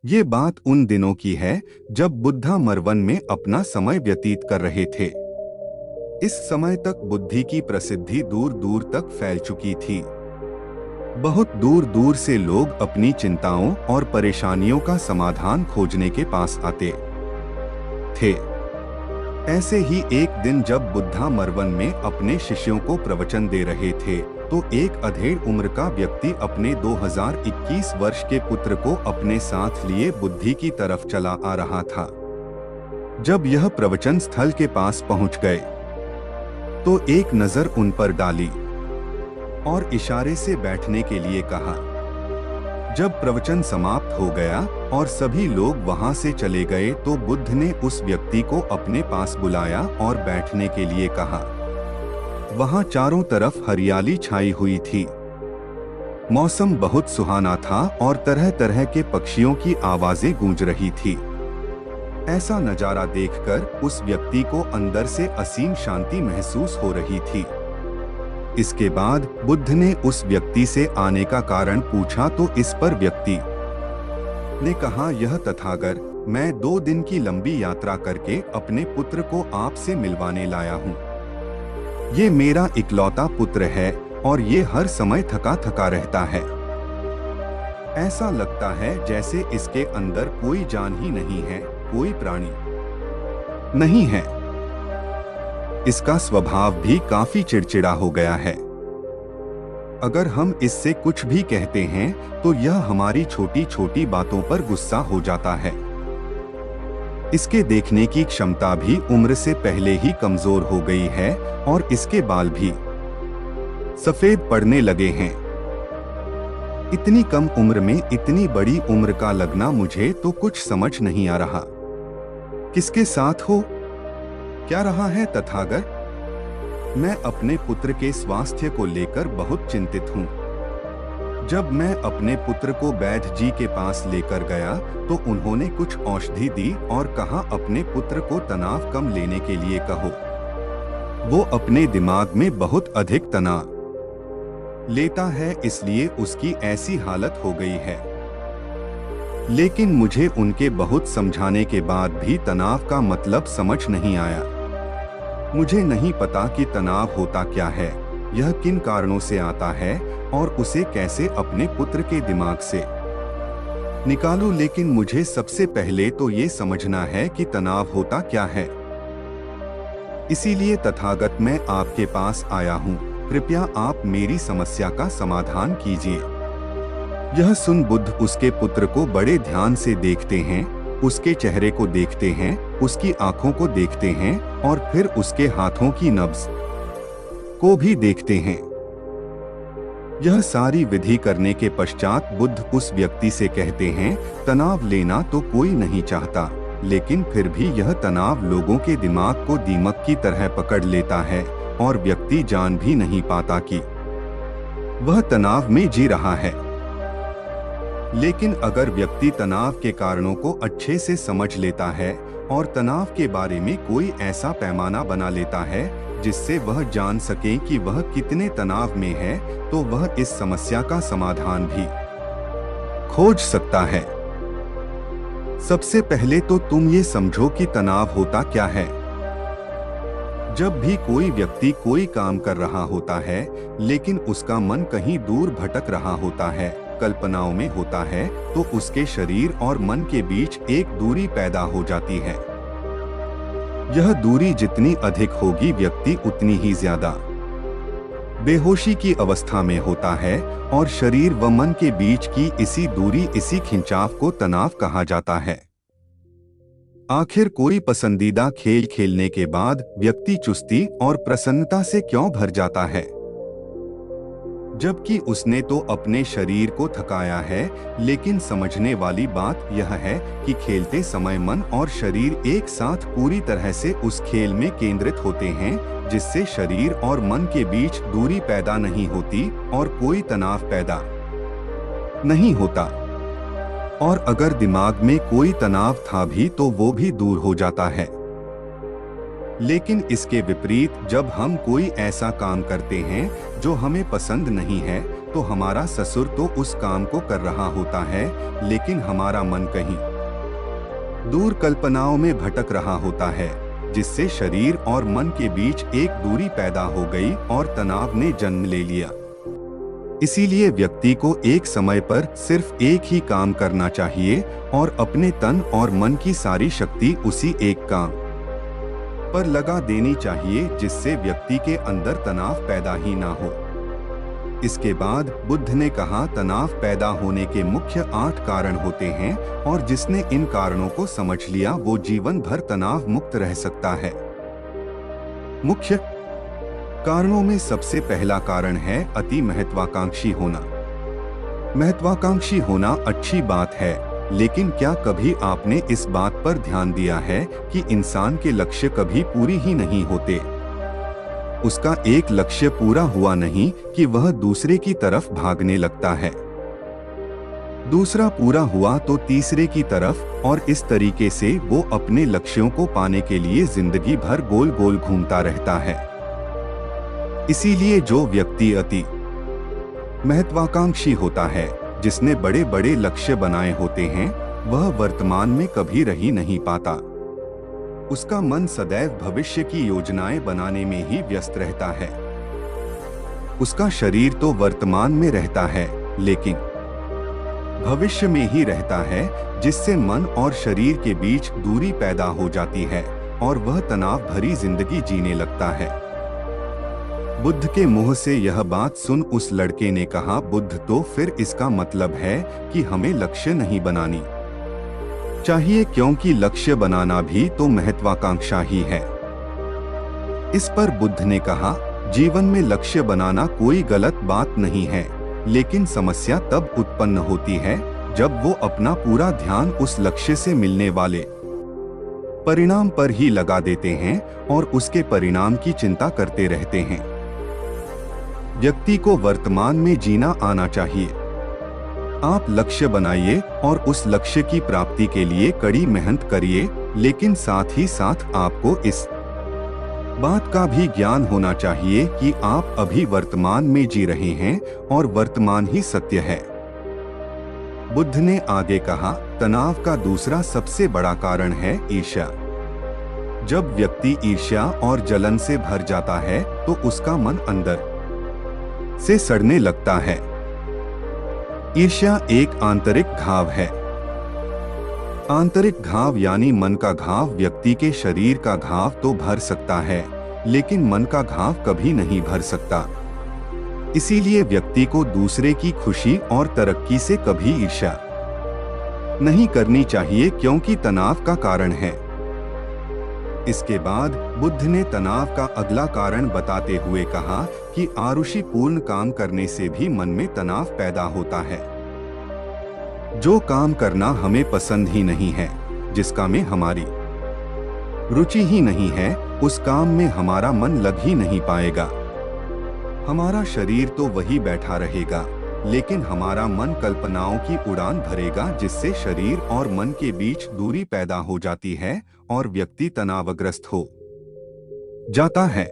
ये बात उन दिनों की है जब बुद्धा मरवन में अपना समय व्यतीत कर रहे थे। इस समय तक बुद्धि की प्रसिद्धि दूर दूर तक फैल चुकी थी। बहुत दूर दूर से लोग अपनी चिंताओं और परेशानियों का समाधान खोजने के पास आते थे। ऐसे ही एक दिन जब बुद्धा मरवन में अपने शिष्यों को प्रवचन दे रहे थे, तो एक अधेड़ उम्र का व्यक्ति अपने 2021 वर्ष के पुत्र को अपने साथ लिए बुद्धि की तरफ चला आ रहा था। जब यह प्रवचन स्थल के पास पहुंच गए, तो एक नजर उन पर डाली और इशारे से बैठने के लिए कहा। जब प्रवचन समाप्त हो गया और सभी लोग वहां से चले गए, तो बुद्ध ने उस व्यक्ति को अपने पास बुलाया और बैठने के लिए कहा। वहां चारों तरफ हरियाली छाई हुई थी। मौसम बहुत सुहाना था और तरह तरह के पक्षियों की आवाजें गूंज रही थी। ऐसा नजारा देखकर उस व्यक्ति को अंदर से असीम शांति महसूस हो रही थी। इसके बाद बुद्ध ने उस व्यक्ति से आने का कारण पूछा, तो इस पर व्यक्ति ने कहा, यह तथागत, मैं 2 दिन की लंबी यात्रा करके अपने पुत्र को आपसे मिलवाने लाया हूँ। ये मेरा इकलौता पुत्र है और ये हर समय थका थका रहता है। ऐसा लगता है जैसे इसके अंदर कोई जान ही नहीं है, कोई प्राणी नहीं है। इसका स्वभाव भी काफी चिड़चिड़ा हो गया है। अगर हम इससे कुछ भी कहते हैं तो यह हमारी छोटी छोटी बातों पर गुस्सा हो जाता है। इसके देखने की क्षमता भी उम्र से पहले ही कमजोर हो गई है और इसके बाल भी सफेद पड़ने लगे हैं। इतनी कम उम्र में इतनी बड़ी उम्र का लगना मुझे तो कुछ समझ नहीं आ रहा। किसके साथ हो क्या रहा है तथागत? मैं अपने पुत्र के स्वास्थ्य को लेकर बहुत चिंतित हूँ। जब मैं अपने पुत्र को वैद्य जी के पास लेकर गया, तो उन्होंने कुछ औषधि दी और कहा, अपने पुत्र को तनाव कम लेने के लिए कहो। वो अपने दिमाग में बहुत अधिक तनाव लेता है, इसलिए उसकी ऐसी हालत हो गई है। लेकिन मुझे उनके बहुत समझाने के बाद भी तनाव का मतलब समझ नहीं आया। मुझे नहीं पता कि तनाव होता क्या है, यह किन कारणों से आता है और उसे कैसे अपने पुत्र के दिमाग से निकालूं। लेकिन मुझे सबसे पहले तो ये समझना है कि तनाव होता क्या है। इसीलिए तथागत मैं आपके पास आया हूँ। कृपया आप मेरी समस्या का समाधान कीजिए। यह सुन बुद्ध उसके पुत्र को बड़े ध्यान से देखते हैं, उसके चेहरे को देखते हैं, उसकी आंखों को देखते हैं और फिर उसके हाथों की नब्ज को भी देखते हैं। यह सारी विधि करने के पश्चात बुद्ध उस व्यक्ति से कहते हैं, तनाव लेना तो कोई नहीं चाहता, लेकिन फिर भी यह तनाव लोगों के दिमाग को दीमक की तरह पकड़ लेता है और व्यक्ति जान भी नहीं पाता कि वह तनाव में जी रहा है। लेकिन अगर व्यक्ति तनाव के कारणों को अच्छे से समझ लेता है और तनाव के बारे में कोई ऐसा पैमाना बना लेता है जिससे वह जान सके कि वह कितने तनाव में है, तो वह इस समस्या का समाधान भी खोज सकता है। सबसे पहले तो तुम ये समझो कि तनाव होता क्या है। जब भी कोई व्यक्ति कोई काम कर रहा होता है, लेकिन उसका मन कहीं दूर भटक रहा होता है, कल्पनाओं में होता है, तो उसके शरीर और मन के बीच एक दूरी पैदा हो जाती है। यह दूरी जितनी अधिक होगी, व्यक्ति उतनी ही ज्यादा बेहोशी की अवस्था में होता है और शरीर व मन के बीच की इसी दूरी, इसी खिंचाव को तनाव कहा जाता है। आखिर कोई पसंदीदा खेल खेलने के बाद व्यक्ति चुस्ती और प्रसन्नता से क्यों भर जाता है, जबकि उसने तो अपने शरीर को थकाया है। लेकिन समझने वाली बात यह है कि खेलते समय मन और शरीर एक साथ पूरी तरह से उस खेल में केंद्रित होते हैं, जिससे शरीर और मन के बीच दूरी पैदा नहीं होती और कोई तनाव पैदा नहीं होता। और अगर दिमाग में कोई तनाव था भी तो वो भी दूर हो जाता है। लेकिन इसके विपरीत जब हम कोई ऐसा काम करते हैं जो हमें पसंद नहीं है, तो हमारा ससुर तो उस काम को कर रहा होता है, लेकिन हमारा मन कहीं दूर कल्पनाओं में भटक रहा होता है, जिससे शरीर और मन के बीच एक दूरी पैदा हो गई और तनाव ने जन्म ले लिया। इसीलिए व्यक्ति को एक समय पर सिर्फ एक ही काम करना चाहिए और अपने तन और मन की सारी शक्ति उसी एक काम पर लगा देनी चाहिए, जिससे व्यक्ति के अंदर तनाव पैदा ही ना हो। इसके बाद बुद्ध ने कहा, तनाव पैदा होने के मुख्य 8 कारण होते हैं और जिसने इन कारणों को समझ लिया वो जीवन भर तनाव मुक्त रह सकता है। मुख्य कारणों में सबसे पहला कारण है अति महत्वाकांक्षी होना। महत्वाकांक्षी होना अच्छी बात है, लेकिन क्या कभी आपने इस बात पर ध्यान दिया है कि इंसान के लक्ष्य कभी पूरी ही नहीं होते। उसका एक लक्ष्य पूरा हुआ नहीं कि वह दूसरे की तरफ भागने लगता है, दूसरा पूरा हुआ तो तीसरे की तरफ, और इस तरीके से वो अपने लक्ष्यों को पाने के लिए जिंदगी भर गोल गोल घूमता रहता है। इसीलिए जो व्यक्ति अति महत्वाकांक्षी होता है, जिसने बड़े बड़े लक्ष्य बनाए होते हैं, वह वर्तमान में कभी रह नहीं पाता। उसका मन सदैव भविष्य की योजनाएं बनाने में ही व्यस्त रहता है। उसका शरीर तो वर्तमान में रहता है, लेकिन भविष्य में ही रहता है, जिससे मन और शरीर के बीच दूरी पैदा हो जाती है और वह तनाव भरी जिंदगी जीने लगता है। बुद्ध के मुंह से यह बात सुन उस लड़के ने कहा, बुद्ध, तो फिर इसका मतलब है कि हमें लक्ष्य नहीं बनानी चाहिए, क्योंकि लक्ष्य बनाना भी तो महत्वाकांक्षा ही है। इस पर बुद्ध ने कहा, जीवन में लक्ष्य बनाना कोई गलत बात नहीं है, लेकिन समस्या तब उत्पन्न होती है जब वो अपना पूरा ध्यान उस लक्ष्य से मिलने वाले परिणाम पर ही लगा देते हैं और उसके परिणाम की चिंता करते रहते हैं। व्यक्ति को वर्तमान में जीना आना चाहिए। आप लक्ष्य बनाइए और उस लक्ष्य की प्राप्ति के लिए कड़ी मेहनत करिए, लेकिन साथ ही साथ आपको इस बात का भी ज्ञान होना चाहिए कि आप अभी वर्तमान में जी रहे हैं और वर्तमान ही सत्य है। बुद्ध ने आगे कहा, तनाव का दूसरा सबसे बड़ा कारण है ईर्ष्या। जब व्यक्ति ईर्ष्या और जलन से भर जाता है तो उसका मन अंदर से सड़ने लगता है। ईर्ष्या एक आंतरिक घाव है। आंतरिक घाव यानी मन का घाव व्यक्ति के शरीर का घाव तो भर सकता है, लेकिन मन का घाव कभी नहीं भर सकता। इसीलिए व्यक्ति को दूसरे की खुशी और तरक्की से कभी ईर्ष्या नहीं करनी चाहिए, क्योंकि तनाव का कारण है। इसके बाद बुद्ध ने तनाव का अगला कारण बताते हुए कहा कि आरुषिपूर्ण काम करने से भी मन में तनाव पैदा होता है। जो काम करना हमें पसंद ही नहीं है, जिसका में हमारी रुचि ही नहीं है, उस काम में हमारा मन लग ही नहीं पाएगा। हमारा शरीर तो वही बैठा रहेगा, लेकिन हमारा मन कल्पनाओं की उड़ान भरेगा, जिससे शरीर और मन के बीच दूरी पैदा हो जाती है और व्यक्ति तनावग्रस्त हो जाता है।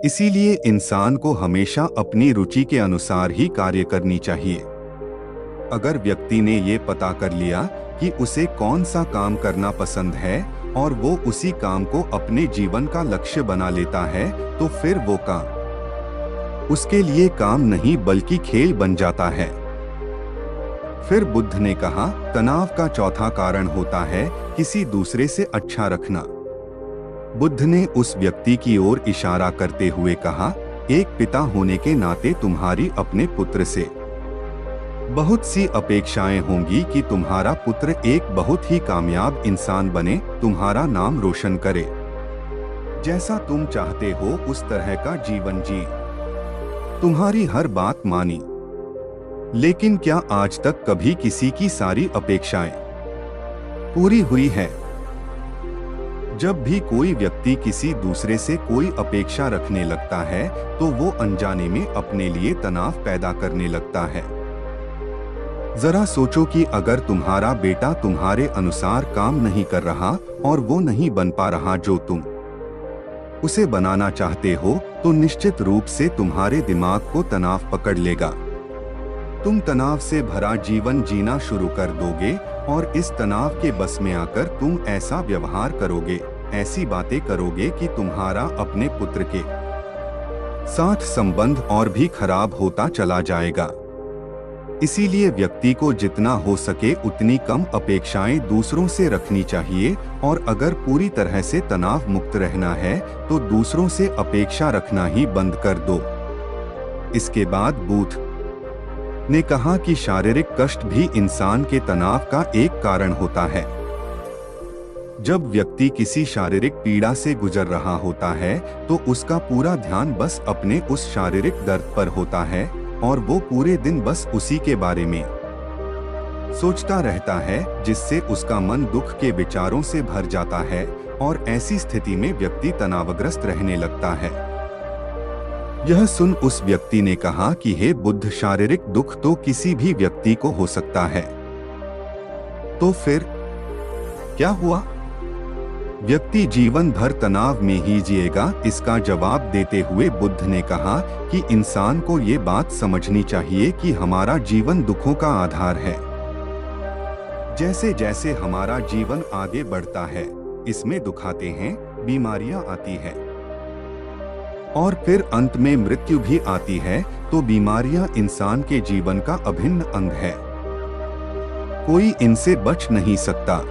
इसीलिए इंसान को हमेशा अपनी रुचि के अनुसार ही कार्य करनी चाहिए। अगर व्यक्ति ने ये पता कर लिया कि उसे कौन सा काम करना पसंद है और वो उसी काम को अपने जीवन का लक्ष्य बना लेता है, तो फिर वो काम उसके लिए काम नहीं बल्कि खेल बन जाता है। फिर बुद्ध ने कहा, तनाव का चौथा कारण होता है किसी दूसरे से अच्छा रखना। बुद्ध ने उस व्यक्ति की ओर इशारा करते हुए कहा, एक पिता होने के नाते तुम्हारी अपने पुत्र से बहुत सी अपेक्षाएं होंगी कि तुम्हारा पुत्र एक बहुत ही कामयाब इंसान बने, तुम्हारा नाम रोशन करे, जैसा तुम चाहते हो उस तरह का जीवन जी, तुम्हारी हर बात मानी। लेकिन क्या आज तक कभी किसी की सारी अपेक्षाएं पूरी हुई है? जब भी कोई व्यक्ति किसी दूसरे से कोई अपेक्षा रखने लगता है तो वो अनजाने में अपने लिए तनाव पैदा करने लगता है। जरा सोचो कि अगर तुम्हारा बेटा तुम्हारे अनुसार काम नहीं कर रहा और वो नहीं बन पा रहा जो तुम उसे बनाना चाहते हो तो निश्चित रूप से तुम्हारे दिमाग को तनाव पकड़ लेगा। तुम तनाव से भरा जीवन जीना शुरू कर दोगे और इस तनाव के बस में आकर तुम ऐसा व्यवहार करोगे, ऐसी बातें करोगे कि तुम्हारा अपने पुत्र के साथ संबंध और भी खराब होता चला जाएगा। इसीलिए व्यक्ति को जितना हो सके उतनी कम अपेक्षाएं दूसरों से रखनी चाहिए और अगर पूरी तरह से तनाव मुक्त रहना है तो दूसरों से अपेक्षा रखना ही बंद कर दो। इसके बाद बूथ ने कहा कि शारीरिक कष्ट भी इंसान के तनाव का एक कारण होता है। जब व्यक्ति किसी शारीरिक पीड़ा से गुजर रहा होता है तो उसका पूरा ध्यान बस अपने उस शारीरिक दर्द पर होता है और वो पूरे दिन बस उसी के बारे में सोचता रहता है, जिससे उसका मन दुख के विचारों से भर जाता है और ऐसी स्थिति में व्यक्ति तनावग्रस्त रहने लगता है। यह सुन उस व्यक्ति ने कहा कि हे बुद्ध, शारीरिक दुख तो किसी भी व्यक्ति को हो सकता है, तो फिर क्या हुआ? व्यक्ति जीवन भर तनाव में ही जिएगा? इसका जवाब देते हुए बुद्ध ने कहा कि इंसान को ये बात समझनी चाहिए कि हमारा जीवन दुखों का आधार है। जैसे जैसे हमारा जीवन आगे बढ़ता है, इसमें दुख आते हैं, बीमारियां आती है और फिर अंत में मृत्यु भी आती है। तो बीमारियां इंसान के जीवन का अभिन्न अंग है, कोई इनसे बच नहीं सकता।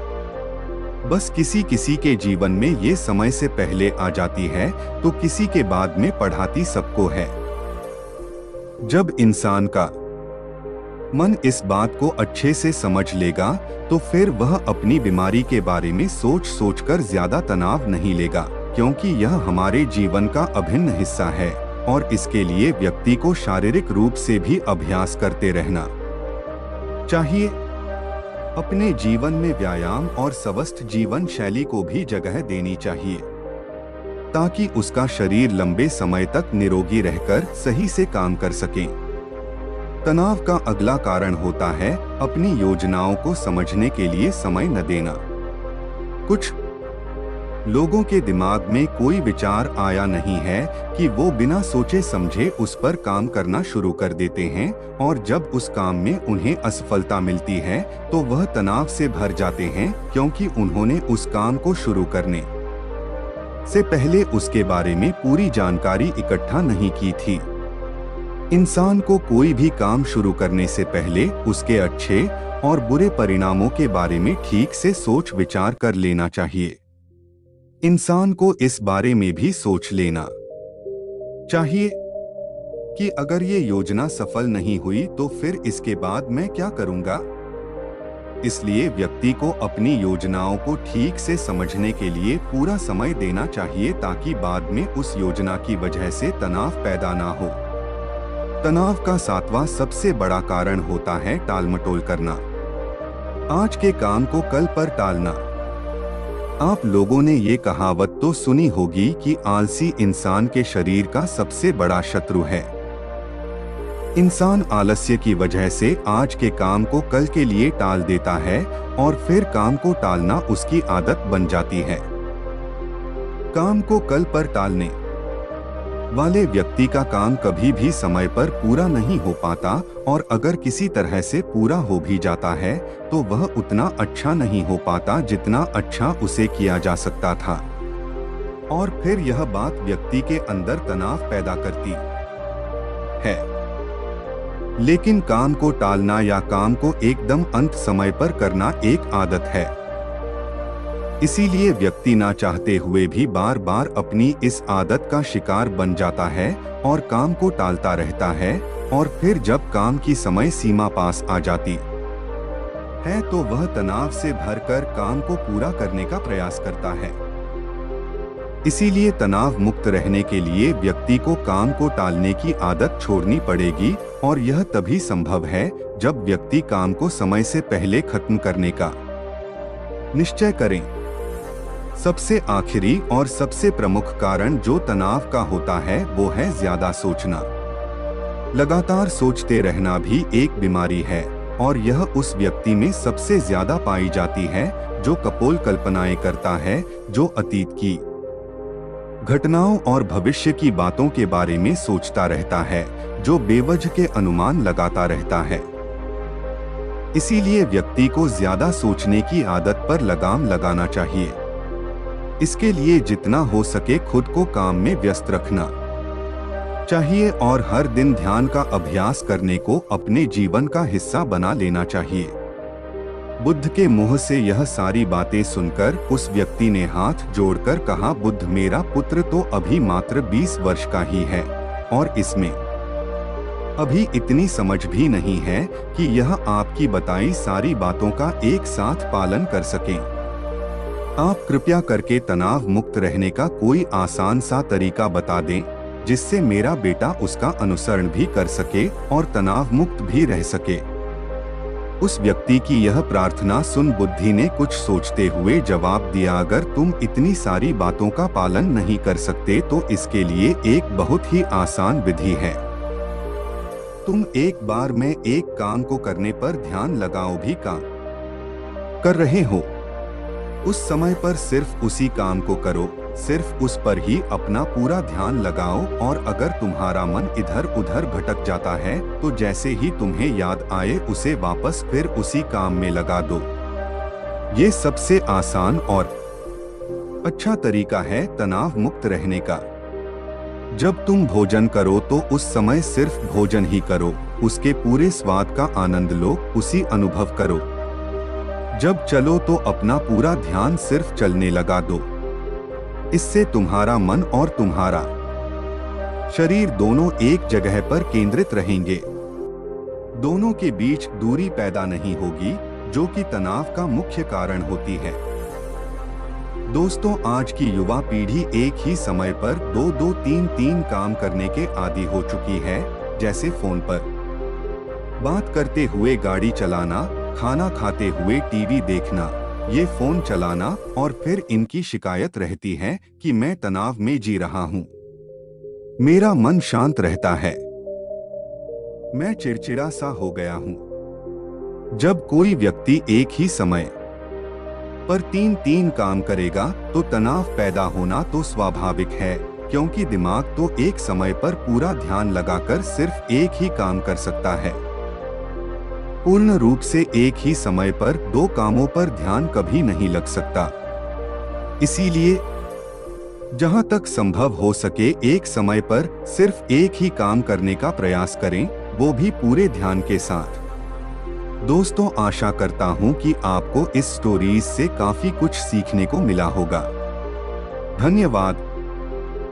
बस किसी किसी के जीवन में ये समय से पहले आ जाती है तो किसी के बाद में पढ़ाती सबको है। जब इंसान का मन इस बात को अच्छे से समझ लेगा तो फिर वह अपनी बीमारी के बारे में सोच सोचकर ज्यादा तनाव नहीं लेगा, क्योंकि यह हमारे जीवन का अभिन्न हिस्सा है और इसके लिए व्यक्ति को शारीरिक रूप से भी अभ्यास करते रहना चाहिए। अपने जीवन में व्यायाम और स्वस्थ जीवन शैली को भी जगह देनी चाहिए ताकि उसका शरीर लंबे समय तक निरोगी रहकर सही से काम कर सके। तनाव का अगला कारण होता है अपनी योजनाओं को समझने के लिए समय न देना। कुछ लोगों के दिमाग में कोई विचार आया नहीं है कि वो बिना सोचे समझे उस पर काम करना शुरू कर देते हैं और जब उस काम में उन्हें असफलता मिलती है तो वह तनाव से भर जाते हैं, क्योंकि उन्होंने उस काम को शुरू करने से पहले उसके बारे में पूरी जानकारी इकट्ठा नहीं की थी। इंसान को कोई भी काम शुरू करने से पहले उसके अच्छे और बुरे परिणामों के बारे में ठीक से सोच विचार कर लेना चाहिए। इंसान को इस बारे में भी सोच लेना चाहिए कि अगर ये योजना सफल नहीं हुई तो फिर इसके बाद मैं क्या करूंगा। इसलिए व्यक्ति को अपनी योजनाओं को ठीक से समझने के लिए पूरा समय देना चाहिए ताकि बाद में उस योजना की वजह से तनाव पैदा ना हो। तनाव का 7वां सबसे बड़ा कारण होता है टालमटोल करना। आज के काम को कल पर टालना। आप लोगों ने ये कहावत तो सुनी होगी कि आलसी इंसान के शरीर का सबसे बड़ा शत्रु है। इंसान आलस्य की वजह से आज के काम को कल के लिए टाल देता है और फिर काम को टालना उसकी आदत बन जाती है। काम को कल पर टालने वाले व्यक्ति का काम कभी भी समय पर पूरा नहीं हो पाता और अगर किसी तरह से पूरा हो भी जाता है तो वह उतना अच्छा नहीं हो पाता जितना अच्छा उसे किया जा सकता था और फिर यह बात व्यक्ति के अंदर तनाव पैदा करती है। लेकिन काम को टालना या काम को एकदम अंत समय पर करना एक आदत है। इसीलिए व्यक्ति ना चाहते हुए भी बार बार अपनी इस आदत का शिकार बन जाता है और काम को टालता रहता है और फिर जब काम की समय सीमा पास आ जाती है तो वह तनाव से भरकर काम को पूरा करने का प्रयास करता है। इसीलिए तनाव मुक्त रहने के लिए व्यक्ति को काम को टालने की आदत छोड़नी पड़ेगी और यह तभी संभव है जब व्यक्ति काम को समय से पहले खत्म करने का निश्चय करें। सबसे आखिरी और सबसे प्रमुख कारण जो तनाव का होता है वो है ज्यादा सोचना। लगातार सोचते रहना भी एक बीमारी है और यह उस व्यक्ति में सबसे ज्यादा पाई जाती है जो कपोल कल्पनाएं करता है, जो अतीत की घटनाओं और भविष्य की बातों के बारे में सोचता रहता है, जो बेवजह के अनुमान लगाता रहता है। इसीलिए व्यक्ति को ज्यादा सोचने की आदत पर लगाम लगाना चाहिए। इसके लिए जितना हो सके खुद को काम में व्यस्त रखना चाहिए और हर दिन ध्यान का अभ्यास करने को अपने जीवन का हिस्सा बना लेना चाहिए। बुद्ध के मुंह से यह सारी बातें सुनकर उस व्यक्ति ने हाथ जोड़कर कहा, बुद्ध, मेरा पुत्र तो अभी मात्र 20 वर्ष का ही है और इसमें अभी इतनी समझ भी नहीं है कि यह आपकी बताई सारी बातों का एक साथ पालन कर सके। आप कृपया करके तनाव मुक्त रहने का कोई आसान सा तरीका बता दें, जिससे मेरा बेटा उसका अनुसरण भी कर सके और तनाव मुक्त भी रह सके। उस व्यक्ति की यह प्रार्थना सुन बुद्धि ने कुछ सोचते हुए जवाब दिया, अगर तुम इतनी सारी बातों का पालन नहीं कर सकते तो इसके लिए एक बहुत ही आसान विधि है। तुम एक बार में एक काम को करने पर ध्यान लगाओ। भी काम कर रहे हो उस समय पर सिर्फ उसी काम को करो, सिर्फ उस पर ही अपना पूरा ध्यान लगाओ और अगर तुम्हारा मन इधर उधर भटक जाता है तो जैसे ही तुम्हें याद आए उसे वापस फिर उसी काम में लगा दो। ये सबसे आसान और अच्छा तरीका है तनाव मुक्त रहने का। जब तुम भोजन करो तो उस समय सिर्फ भोजन ही करो, उसके पूरे स्वाद का आनंद लो, उसी अनुभव करो। जब चलो तो अपना पूरा ध्यान सिर्फ चलने लगा दो। इससे तुम्हारा मन और तुम्हारा शरीर दोनों एक जगह पर केंद्रित रहेंगे। दोनों के बीच दूरी पैदा नहीं होगी, जो कि तनाव का मुख्य कारण होती है। दोस्तों, आज की युवा पीढ़ी एक ही समय पर 2-2-3-3 काम करने के आदी हो चुकी है, जैसे फोन पर बात करते हुए गाड़ी चलाना, खाना खाते हुए टीवी देखना, ये फोन चलाना और फिर इनकी शिकायत रहती है कि मैं तनाव में जी रहा हूँ, मेरा मन शांत रहता है, मैं चिड़चिड़ा सा हो गया हूँ। जब कोई व्यक्ति एक ही समय पर 3-3 काम करेगा तो तनाव पैदा होना तो स्वाभाविक है, क्योंकि दिमाग तो एक समय पर पूरा ध्यान लगाकर सिर्फ एक ही काम कर सकता है। पूर्ण रूप से एक ही समय पर 2 कामों पर ध्यान कभी नहीं लग सकता। इसीलिए जहां तक संभव हो सके एक समय पर सिर्फ एक ही काम करने का प्रयास करें, वो भी पूरे ध्यान के साथ। दोस्तों, आशा करता हूं कि आपको इस स्टोरीज से काफी कुछ सीखने को मिला होगा। धन्यवाद।